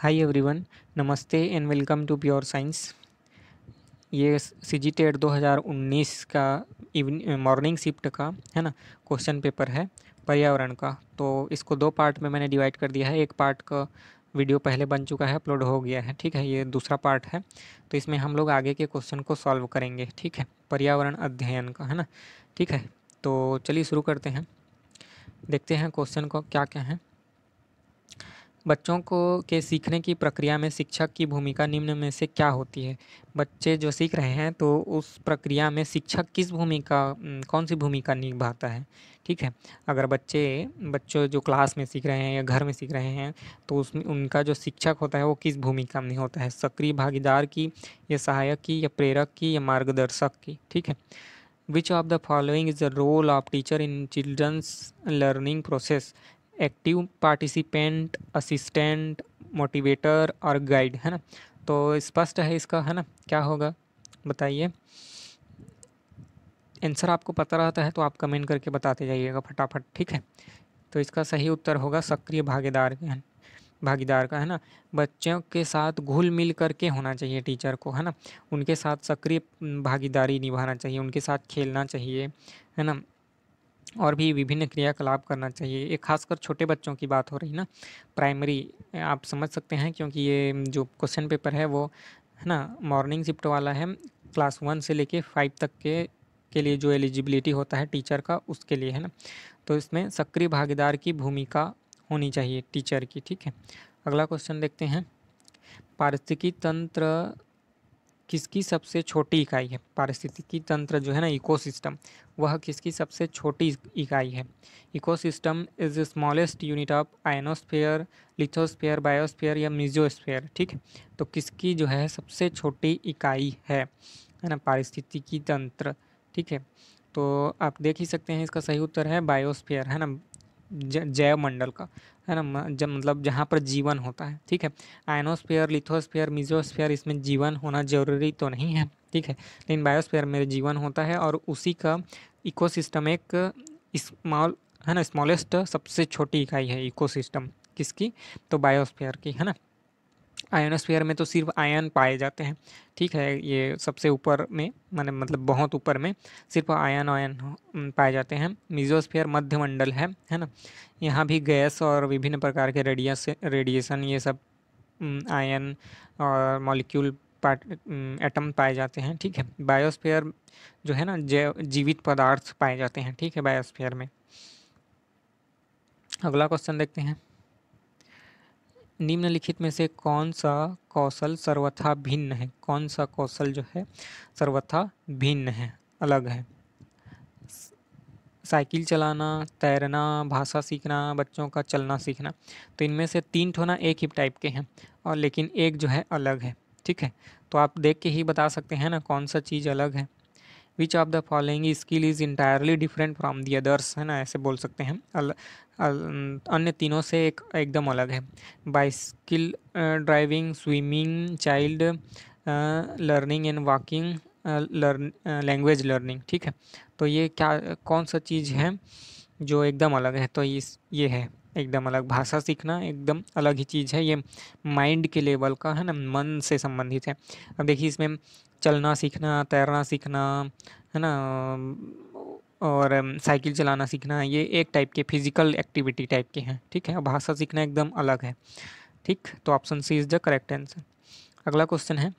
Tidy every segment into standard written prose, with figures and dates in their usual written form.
हाय everyone, नमस्ते and welcome to pure science. ये CG TET 2019 का मॉर्निंग शिफ्ट का है ना क्वेश्चन पेपर है पर्यावरण का। तो इसको दो पार्ट में मैंने डिवाइड कर दिया है। एक पार्ट का वीडियो पहले बन चुका है, अपलोड हो गया है, ठीक है। ये दूसरा पार्ट है, तो इसमें हम लोग आगे के क्वेश्चन को सॉल्व करेंगे, ठीक है, पर्यावरण अध्ययन का, है ना। ठीक है, तो चलिए शुरू करते हैं, देखते हैं क्वेश्चन को क्या क्या है। बच्चों को के सीखने की प्रक्रिया में शिक्षक की भूमिका निम्न में से क्या होती है। बच्चे जो सीख रहे हैं तो उस प्रक्रिया में शिक्षक किस भूमिका कौन सी भूमिका निभाता है। ठीक है, अगर बच्चों जो क्लास में सीख रहे हैं या घर में सीख रहे हैं तो उसमें उनका जो शिक्षक होता है वो किस भूमिका में होता है, सक्रिय भागीदार की या सहायक की या प्रेरक की या मार्गदर्शक की। ठीक है, which of the following is the role of teacher in children's learning process. Active participant, assistant, motivator और गाइड, है ना। तो स्पष्ट है इसका, है ना, क्या होगा बताइए। आंसर आपको पता रहता है तो आप कमेंट करके बताते जाइएगा फटाफट, ठीक है। तो इसका सही उत्तर होगा सक्रिय भागीदार का, है ना। बच्चों के साथ घुल मिल करके होना चाहिए टीचर को, है ना। उनके साथ सक्रिय भागीदारी निभाना चाहिए, उनके साथ खेलना चाहिए, है ना, और भी विभिन्न क्रियाकलाप करना चाहिए। ये खासकर छोटे बच्चों की बात हो रही ना, प्राइमरी, आप समझ सकते हैं, क्योंकि ये जो क्वेश्चन पेपर है वो, है ना, मॉर्निंग शिफ्ट वाला है। क्लास 1 से लेके 5 तक के लिए जो एलिजिबिलिटी होता है टीचर का, उसके लिए, है ना। तो इसमें सक्रिय भागीदार की भूमिका होनी चाहिए टीचर की, ठीक है। अगला क्वेश्चन देखते हैं। पारिस्थितिकी तंत्र किसकी सबसे छोटी इकाई है। पारिस्थितिकी तंत्र जो है ना, इकोसिस्टम, वह किसकी सबसे छोटी इकाई है। Ecosystem is the smallest unit of ionosphere, lithosphere, biosphere या मीजोस्फेयर। ठीक है, तो किसकी जो है सबसे छोटी इकाई है ना, पारिस्थितिकी तंत्र। ठीक है, तो आप देख ही सकते हैं, इसका सही उत्तर है बायोस्फीयर, है ना, जैव मंडल का, है ना, मतलब जहाँ पर जीवन होता है। ठीक है, आयनोस्फीयर, लिथोस्फीयर, मिजोस्फीयर, इसमें जीवन होना जरूरी तो नहीं है, ठीक है, लेकिन बायोस्फीयर में जीवन होता है और उसी का इकोसिस्टम एक स्मॉल, है ना, स्मॉलेस्ट सबसे छोटी इकाई है इकोसिस्टम किसकी, तो बायोस्फीयर की, है ना। आयनोस्फीयर में तो सिर्फ आयन पाए जाते हैं, ठीक है, ये सबसे ऊपर में, मतलब बहुत ऊपर में सिर्फ आयन आयन पाए जाते हैं। मीजोस्फीयर मध्यमंडल है ना, यहाँ भी गैस और विभिन्न प्रकार के रेडिएशन, ये सब आयन और मॉलिक्यूल पार्ट एटम पाए जाते हैं, ठीक है। बायोस्फीयर जो है ना, जैव जीवित पदार्थ पाए जाते हैं, ठीक है, बायोस्फीयर में। अगला क्वेश्चन देखते हैं। निम्नलिखित में से कौन सा कौशल सर्वथा भिन्न है। कौन सा कौशल जो है सर्वथा भिन्न है, अलग है। साइकिल चलाना, तैरना, भाषा सीखना, बच्चों का चलना सीखना। तो इनमें से 3 ठो ना एक ही टाइप के हैं, और लेकिन एक जो है अलग है, ठीक है। तो आप देख के ही बता सकते हैं ना कौन सा चीज़ अलग है। Which of the following skill is entirely different from the others, है ना, ऐसे बोल सकते हैं। अन्य तीनों से एकदम अलग है। Bicycle driving, swimming, child learning and walking, language learning. ठीक है, तो ये क्या कौन सा चीज़ है जो एकदम अलग है, तो ये है एकदम अलग। भाषा सीखना एकदम अलग ही चीज़ है, ये माइंड के लेवल का है ना, मन से संबंधित है। अब देखिए इसमें चलना सीखना, तैरना सीखना, है ना, और साइकिल चलाना सीखना, ये एक टाइप के फिजिकल एक्टिविटी टाइप के हैं, ठीक है। भाषा सीखना एकदम अलग है, ठीक। तो option C is the correct answer. अगला क्वेश्चन है।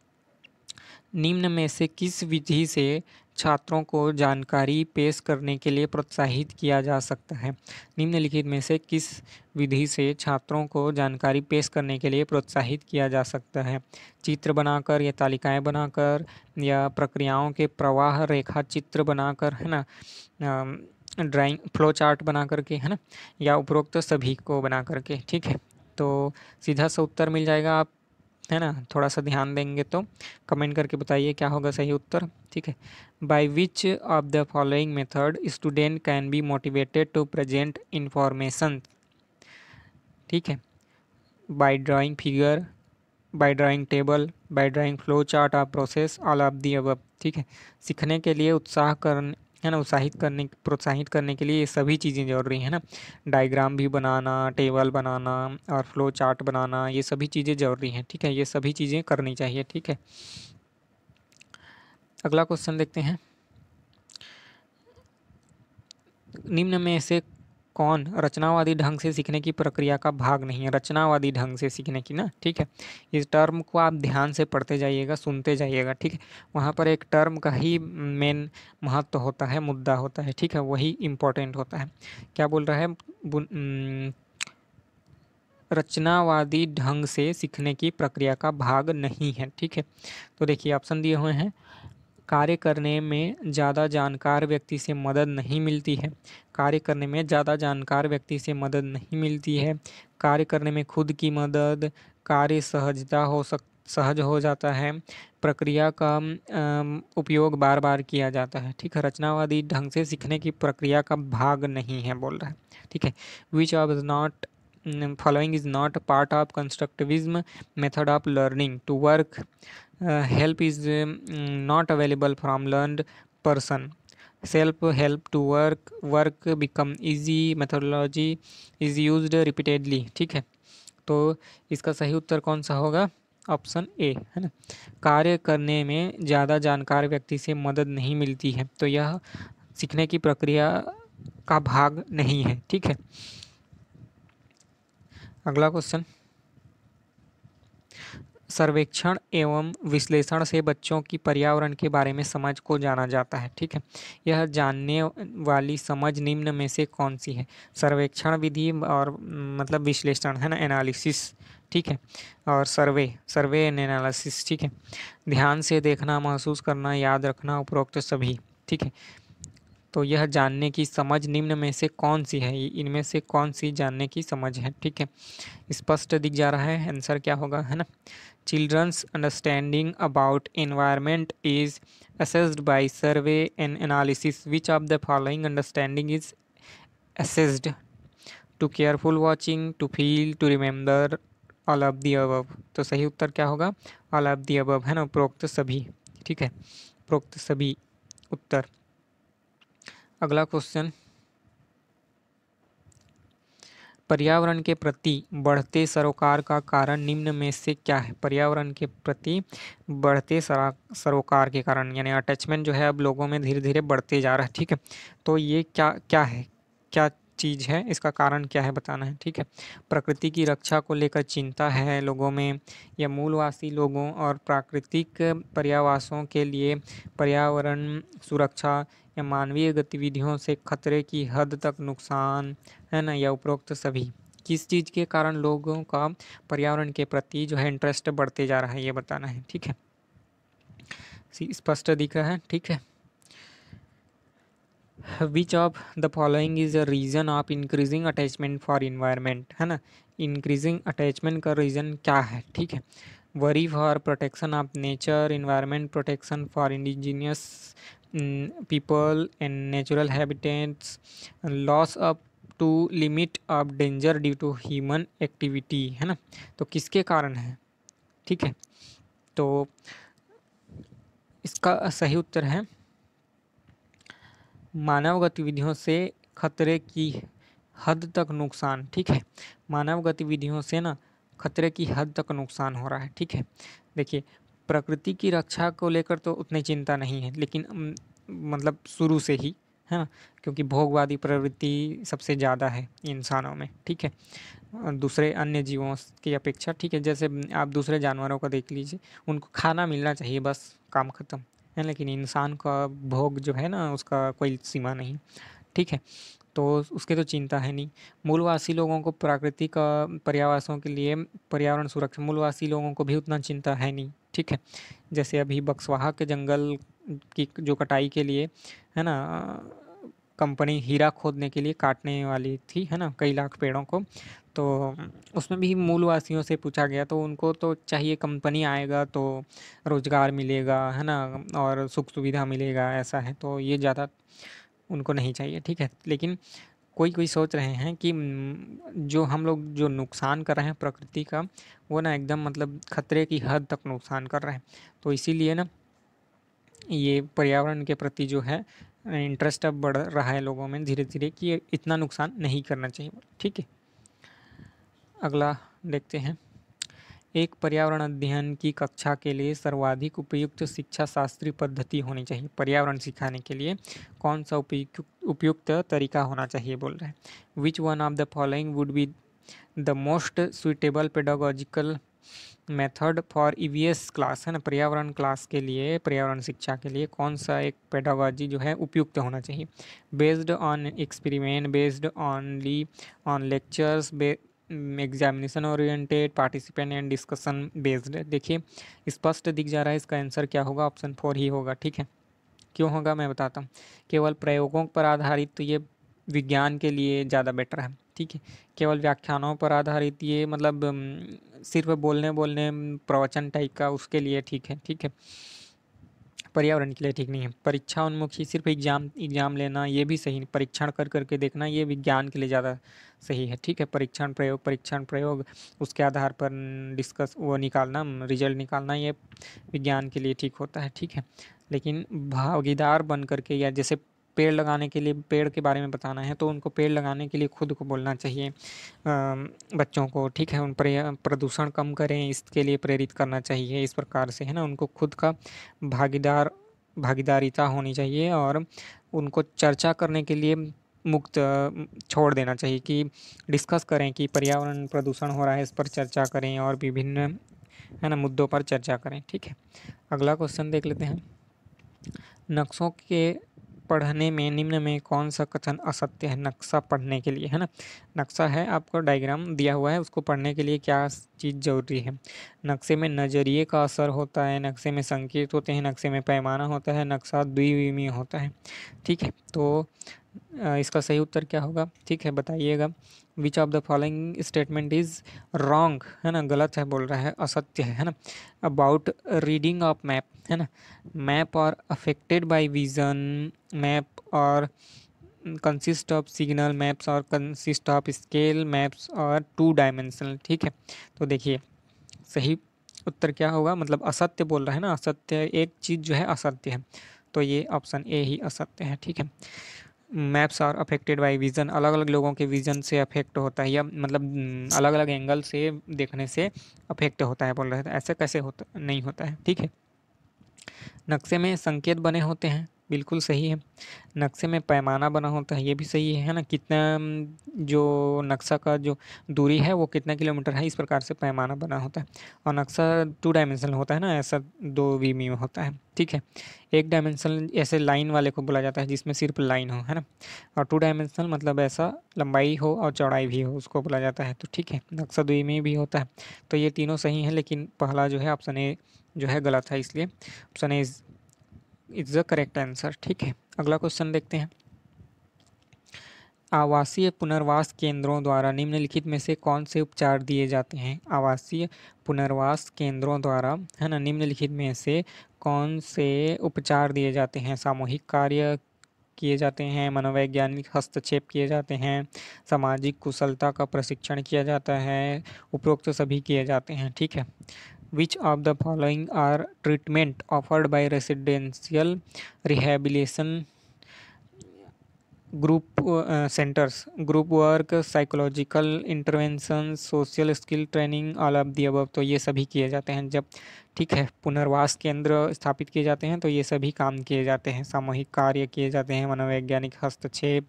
निम्न में से किस विधि से छात्रों को जानकारी पेश करने के लिए प्रोत्साहित किया जा सकता है। निम्नलिखित में से किस विधि से छात्रों को जानकारी पेश करने के लिए प्रोत्साहित किया जा सकता है। चित्र बनाकर या तालिकाएं बनाकर या प्रक्रियाओं के प्रवाह रेखा चित्र बनाकर, है ना, ड्राइंग फ्लो चार्ट बना करके, है ना, या उपरोक्त सभी को बना करके। ठीक है, तो सीधा सा उत्तर मिल जाएगा, आप, है ना, थोड़ा सा ध्यान देंगे तो कमेंट करके बताइए क्या होगा सही उत्तर, ठीक है। By which of the following method student can be motivated to present information. ठीक है, by drawing figure, by drawing table, by drawing flow chart of process, all of the above. ठीक है, सीखने के लिए उत्साह है ना, प्रोत्साहित करने के लिए ये सभी चीज़ें ज़रूरी है ना। डायग्राम भी बनाना, टेबल बनाना और फ्लो चार्ट बनाना, ये सभी चीज़ें ज़रूरी हैं, ठीक है, ये सभी चीज़ें करनी चाहिए, ठीक है। अगला क्वेश्चन देखते हैं, निम्न में से कौन रचनावादी ढंग से सीखने की प्रक्रिया का भाग नहीं है? रचनावादी ढंग से सीखने की ना, ठीक है, इस टर्म को आप ध्यान से पढ़ते जाइएगा, सुनते जाइएगा, ठीक है। वहाँ पर एक टर्म का ही मेन महत्व होता है, मुद्दा होता है, ठीक है, वही इम्पोर्टेंट होता है। क्या बोल रहा है? रचनावादी ढंग से सीखने की प्रक्रिया का भाग नहीं है, ठीक है। तो देखिए ऑप्शन दिए हुए हैं, कार्य करने में ज़्यादा जानकार व्यक्ति से मदद नहीं मिलती है, कार्य करने में ज़्यादा जानकार व्यक्ति से मदद नहीं मिलती है, कार्य करने में खुद की मदद, कार्य सहज हो जाता है, प्रक्रिया का उपयोग बार बार किया जाता है, ठीक है। रचनावादी ढंग से सीखने की प्रक्रिया का भाग नहीं है बोल रहा है, ठीक है। Which of is not following is not a part of constructivism method of learning to work, help is not available from learned person, self help to work become easy, methodology is used repeatedly, ठीक है। तो इसका सही उत्तर कौन सा होगा? Option A, है ना, कार्य करने में ज़्यादा जानकार व्यक्ति से मदद नहीं मिलती है, तो यह सीखने की प्रक्रिया का भाग नहीं है, ठीक है। अगला क्वेश्चन, सर्वेक्षण एवं विश्लेषण से बच्चों की पर्यावरण के बारे में समझ को जाना जाता है, ठीक है। यह जानने वाली समझ निम्न में से कौन सी है? सर्वेक्षण विधि और मतलब विश्लेषण, है ना, एनालिसिस, ठीक है, और सर्वे एंड एनालिसिस, ठीक है। ध्यान से देखना, महसूस करना, याद रखना, उपरोक्त सभी, ठीक है। तो यह जानने की समझ निम्न में से कौन सी है? इनमें से कौन सी जानने की समझ है, ठीक है। स्पष्ट दिख जा रहा है, आंसर क्या होगा, है ना। Children's understanding about environment is assessed by survey and analysis. Which of the following understanding is assessed? To careful watching, to feel, to remember, all of the above. तो सही उत्तर क्या होगा? All of the above, है ना, उपरोक्त सभी, ठीक है, उपरोक्त सभी उत्तर। अगला क्वेश्चन, पर्यावरण के प्रति बढ़ते सरोकार का कारण निम्न में से क्या है? पर्यावरण के प्रति बढ़ते सरोकार के कारण, यानी अटैचमेंट जो है अब लोगों में धीरे धीरे बढ़ते जा रहा है, ठीक है। तो ये क्या क्या है, क्या चीज़ है, इसका कारण क्या है बताना है, ठीक है। प्रकृति की रक्षा को लेकर चिंता है लोगों में, या मूलवासी लोगों और प्राकृतिक पर्यावासों के लिए पर्यावरण सुरक्षा, या मानवीय गतिविधियों से खतरे की हद तक नुकसान, है ना, या उपरोक्त सभी। किस चीज़ के कारण लोगों का पर्यावरण के प्रति जो है इंटरेस्ट बढ़ते जा रहा है, ये बताना है, ठीक है। स्पष्ट दिख रहा है, ठीक है। Which of the following is a reason of increasing attachment for environment, है ना, इंक्रीजिंग अटैचमेंट का रीजन क्या है, ठीक है। Worry for protection of nature, environment protection for indigenous people and natural habitats, loss of to limit of danger due to human activity, है ना। तो किसके कारण है, ठीक है। तो इसका सही उत्तर है मानव गतिविधियों से खतरे की हद तक नुकसान, ठीक है। मानव गतिविधियों से ना खतरे की हद तक नुकसान हो रहा है, ठीक है। देखिए प्रकृति की रक्षा को लेकर तो उतनी चिंता नहीं है, लेकिन मतलब शुरू से ही, है ना, क्योंकि भोगवादी प्रवृत्ति सबसे ज़्यादा है इंसानों में, ठीक है, दूसरे अन्य जीवों की अपेक्षा, ठीक है। जैसे आप दूसरे जानवरों को देख लीजिए, उनको खाना मिलना चाहिए, बस काम खत्म है, लेकिन इंसान का भोग जो है ना उसका कोई सीमा नहीं, ठीक है। तो उसके तो चिंता है नहीं। मूलवासी लोगों को प्राकृतिक पर्यावासों के लिए पर्यावरण सुरक्षा, मूलवासी लोगों को भी उतना चिंता है नहीं, ठीक है। जैसे अभी बक्सवाहा के जंगल की जो कटाई के लिए, है ना, कंपनी हीरा खोदने के लिए काटने वाली थी, है ना, कई लाख पेड़ों को, तो उसमें भी मूलवासियों से पूछा गया तो उनको तो चाहिए कंपनी आएगा तो रोजगार मिलेगा, है ना, और सुख सुविधा मिलेगा, ऐसा है, तो ये ज़्यादा उनको नहीं चाहिए, ठीक है। लेकिन कोई कोई सोच रहे हैं कि जो हम लोग जो नुकसान कर रहे हैं प्रकृति का, वो ना एकदम मतलब खतरे की हद तक नुकसान कर रहे हैं, तो इसीलिए ना ये पर्यावरण के प्रति जो है इंटरेस्ट अब बढ़ रहा है लोगों में धीरे धीरे कि ये इतना नुकसान नहीं करना चाहिए। ठीक है, अगला देखते हैं। एक पर्यावरण अध्ययन की कक्षा के लिए सर्वाधिक उपयुक्त शिक्षा शास्त्रीय पद्धति होनी चाहिए। पर्यावरण सिखाने के लिए कौन सा उपयुक्त तरीका होना चाहिए बोल रहे हैं। Which one of the following would be the most suitable pedagogical method for EVS class, है ना, पर्यावरण क्लास के लिए, पर्यावरण शिक्षा के लिए कौन सा एक पेडागोजी जो है उपयुक्त होना चाहिए। Based on experiment, based only on lectures, examination oriented, participant and discussion based. देखिए स्पष्ट दिख जा रहा है, इसका आंसर क्या होगा, ऑप्शन 4 ही होगा। ठीक है, क्यों होगा मैं बताता हूँ। केवल प्रयोगों पर आधारित तो ये विज्ञान के लिए ज़्यादा बेटर है। ठीक है, केवल व्याख्यानों पर आधारित ये मतलब सिर्फ बोलने बोलने प्रवचन टाइप का, उसके लिए ठीक है। ठीक है, पर्यावरण के लिए ठीक नहीं है। परीक्षा उन्मुखी सिर्फ एग्जाम लेना ये भी सही नहीं, परीक्षण कर करके देखना ये विज्ञान के लिए ज़्यादा सही है। ठीक है, परीक्षण प्रयोग उसके आधार पर डिस्कस वो निकालना, रिजल्ट निकालना, ये विज्ञान के लिए ठीक होता है। ठीक है, लेकिन भागीदार बन करके, या जैसे पेड़ लगाने के लिए, पेड़ के बारे में बताना है तो उनको पेड़ लगाने के लिए खुद को बोलना चाहिए बच्चों को। ठीक है, उन पर प्रदूषण कम करें इसके लिए प्रेरित करना चाहिए, इस प्रकार से, है ना, उनको खुद का भागीदारिता होनी चाहिए और उनको चर्चा करने के लिए मुक्त छोड़ देना चाहिए कि डिस्कस करें कि पर्यावरण प्रदूषण हो रहा है, इस पर चर्चा करें और विभिन्न, है ना, मुद्दों पर चर्चा करें। ठीक है, अगला क्वेश्चन देख लेते हैं। नक्शों के पढ़ने में निम्न में कौन सा कथन असत्य है। नक्शा पढ़ने के लिए, है ना, नक्शा है आपको, डायग्राम दिया हुआ है, उसको पढ़ने के लिए क्या चीज़ जरूरी है। नक्शे में नज़रिए का असर होता है, नक्शे में संकेत होते हैं, नक्शे में पैमाना होता है, नक्शा द्विविमीय होता है। ठीक है, तो इसका सही उत्तर क्या होगा, ठीक है, बताइएगा। विच of the following statement is wrong, है ना, गलत है बोल रहा है, असत्य है ना। अबाउट रीडिंग ऑफ मैप, है ना, मैप और अफेक्टेड बाय विजन, मैप और कंसिस्ट ऑफ सिग्नल, मैप्स और कंसिस्ट ऑफ स्केल, मैप्स और 2 डायमेंशनल। ठीक है, तो देखिए सही उत्तर क्या होगा, मतलब असत्य बोल रहा है ना, असत्य एक चीज़ जो है असत्य है, तो ये ऑप्शन ए ही असत्य है। ठीक है, maps are affected by vision, अलग अलग लोगों के विज़न से अफेक्ट होता है, या मतलब अलग अलग एंगल से देखने से अफेक्ट होता है बोल रहे थे, ऐसे कैसे होता नहीं होता है। ठीक है, नक्शे में संकेत बने होते हैं, बिल्कुल सही है। नक्शे में पैमाना बना होता है, ये भी सही है ना, कितना जो नक्शा का जो दूरी है वो कितना किलोमीटर है, इस प्रकार से पैमाना बना होता है। और नक्शा 2 डायमेंशनल होता है ना, ऐसा 2 विमी में होता है। ठीक है, 1 डायमेंशनल ऐसे लाइन वाले को बोला जाता है जिसमें सिर्फ लाइन हो, है ना, और 2 डायमेंशनल मतलब ऐसा लंबाई हो और चौड़ाई भी हो, उसको बोला जाता है। तो ठीक है, नक्शा द्विविमीय भी होता है। तो ये तीनों सही हैं, लेकिन पहला जो है ऑप्शन ए जो है गलत है, इसलिए option A is the correct answer. ठीक है, अगला क्वेश्चन देखते हैं। आवासीय पुनर्वास केंद्रों द्वारा निम्नलिखित में से कौन से उपचार दिए जाते हैं। आवासीय पुनर्वास केंद्रों द्वारा, है ना, निम्नलिखित में से कौन से उपचार दिए जाते हैं। सामूहिक कार्य किए जाते हैं, मनोवैज्ञानिक हस्तक्षेप किए जाते हैं, सामाजिक कुशलता का प्रशिक्षण किया जाता है, उपरोक्त सभी किए जाते हैं। ठीक है, which of the following are treatment offered by residential rehabilitation group centres, group work, psychological intervention, social skill training, all of the above. तो ये सभी किए जाते हैं जब, ठीक है, पुनर्वास केंद्र स्थापित किए जाते हैं तो ये सभी काम किए जाते हैं, सामूहिक कार्य किए जाते हैं, मनोवैज्ञानिक हस्तक्षेप,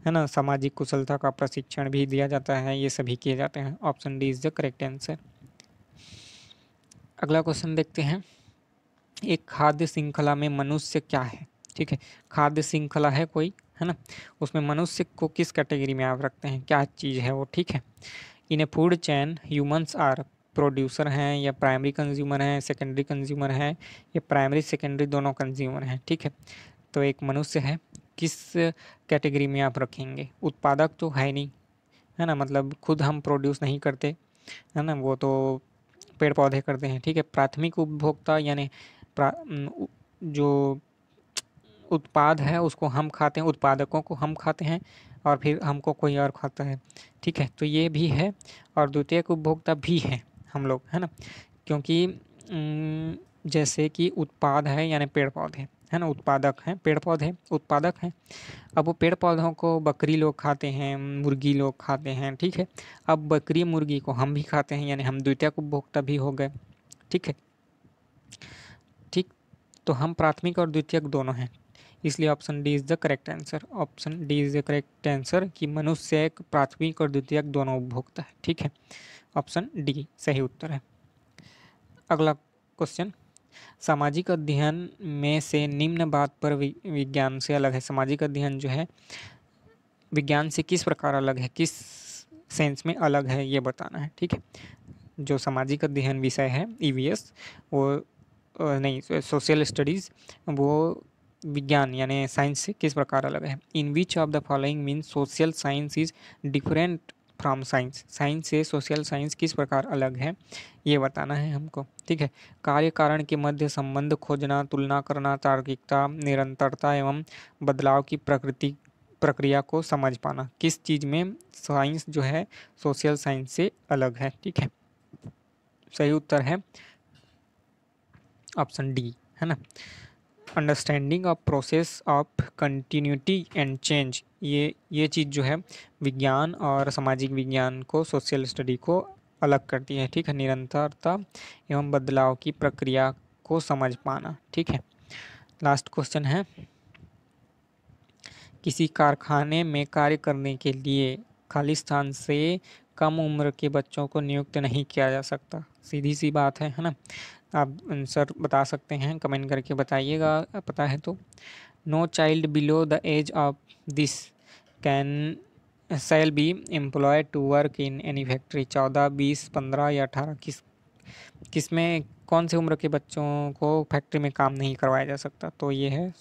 है ना, सामाजिक कुशलता का प्रशिक्षण भी दिया जाता है, ये सभी किए जाते हैं। Option D is the correct answer. अगला क्वेश्चन देखते हैं। एक खाद्य श्रृंखला में मनुष्य क्या है। ठीक है, खाद्य श्रृंखला है कोई, है ना, उसमें मनुष्य को किस कैटेगरी में आप रखते हैं, क्या चीज़ है वो। ठीक है, in a food chain humans are producer हैं, या प्राइमरी कंज्यूमर हैं, सेकेंडरी कंज्यूमर हैं, या प्राइमरी सेकेंडरी दोनों कंज्यूमर हैं। ठीक है, तो एक मनुष्य है, किस कैटेगरी में आप रखेंगे। उत्पादक तो है नहीं, है ना, मतलब खुद हम प्रोड्यूस नहीं करते, है ना, वो तो पेड़ पौधे करते हैं। ठीक है, प्राथमिक उपभोक्ता यानी जो उत्पाद है उसको हम खाते हैं, उत्पादकों को हम खाते हैं और फिर हमको कोई और खाता है। ठीक है, तो ये भी है, और द्वितीयक उपभोक्ता भी है हम लोग, है ना, क्योंकि जैसे कि उत्पाद है यानी पेड़ पौधे, है ना, उत्पादक हैं, पेड़ पौधे उत्पादक हैं। अब वो पेड़ पौधों को बकरी लोग खाते हैं, मुर्गी लोग खाते हैं, ठीक है। अब बकरी मुर्गी को हम भी खाते हैं, यानी हम द्वितीयक उपभोक्ता भी हो गए, ठीक है। ठीक, तो हम प्राथमिक और द्वितीयक दोनों हैं, इसलिए option D is the correct answer. Option D is the correct answer कि मनुष्य एक प्राथमिक और द्वितीयक दोनों उपभोक्ता है, ठीक है। ऑप्शन डी सही उत्तर है। अगला क्वेश्चन, सामाजिक अध्ययन में से निम्न बात पर विज्ञान से अलग है। सामाजिक अध्ययन जो है विज्ञान से किस प्रकार अलग है, किस सेंस में अलग है, ये बताना है, ठीक है। जो सामाजिक अध्ययन विषय है ईवीएस, वो नहीं सोशल स्टडीज़, वो विज्ञान यानी साइंस से किस प्रकार अलग है। In which of the following mean social science is different from science. Science से सोशल साइंस किस प्रकार अलग है, ये बताना है हमको, ठीक है। कार्य कारण के मध्य संबंध खोजना, तुलना करना, तार्किकता, निरंतरता एवं बदलाव की प्रक्रिया को समझ पाना, किस चीज़ में साइंस जो है सोशल साइंस से अलग है, ठीक है। सही उत्तर है ऑप्शन डी, है ना। Understanding of process of continuity and change, ये चीज़ जो है विज्ञान और सामाजिक विज्ञान को, सोशल स्टडी को अलग करती है, ठीक है। निरंतरता एवं बदलाव की प्रक्रिया को समझ पाना, ठीक है। लास्ट क्वेश्चन है, किसी कारखाने में कार्य करने के लिए खाली स्थान से कम उम्र के बच्चों को नियुक्त नहीं किया जा सकता। सीधी सी बात है ना। आप आंसर बता सकते हैं, कमेंट करके बताइएगा पता है तो। No child below the age of this can shall be employed to work in any factory. 14, 20, 15 या 18 किसमें कौन से उम्र के बच्चों को फैक्ट्री में काम नहीं करवाया जा सकता, तो ये है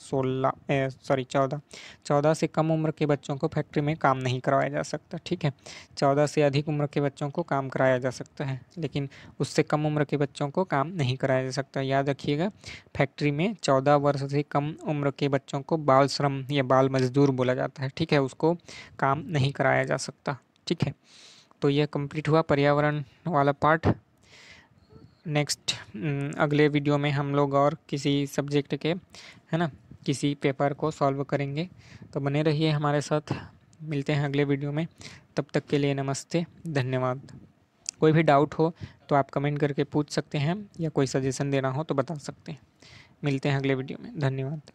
14 से कम उम्र के बच्चों को फैक्ट्री में काम नहीं करवाया जा सकता, ठीक है। 14 से अधिक उम्र के बच्चों को काम कराया जा सकता है, लेकिन उससे कम उम्र के बच्चों को काम नहीं कराया जा सकता। याद रखिएगा, फैक्ट्री में 14 वर्ष से कम उम्र के बच्चों को बाल श्रम या बाल मजदूर बोला जाता है, ठीक है, उसको काम नहीं कराया जा सकता, ठीक है। तो यह कंप्लीट हुआ पर्यावरण वाला पार्ट। नेक्स्ट अगले वीडियो में हम लोग और किसी सब्जेक्ट के, है ना, किसी पेपर को सॉल्व करेंगे, तो बने रहिए हमारे साथ। मिलते हैं अगले वीडियो में, तब तक के लिए नमस्ते, धन्यवाद। कोई भी डाउट हो तो आप कमेंट करके पूछ सकते हैं, या कोई सजेशन देना हो तो बता सकते हैं। मिलते हैं अगले वीडियो में, धन्यवाद।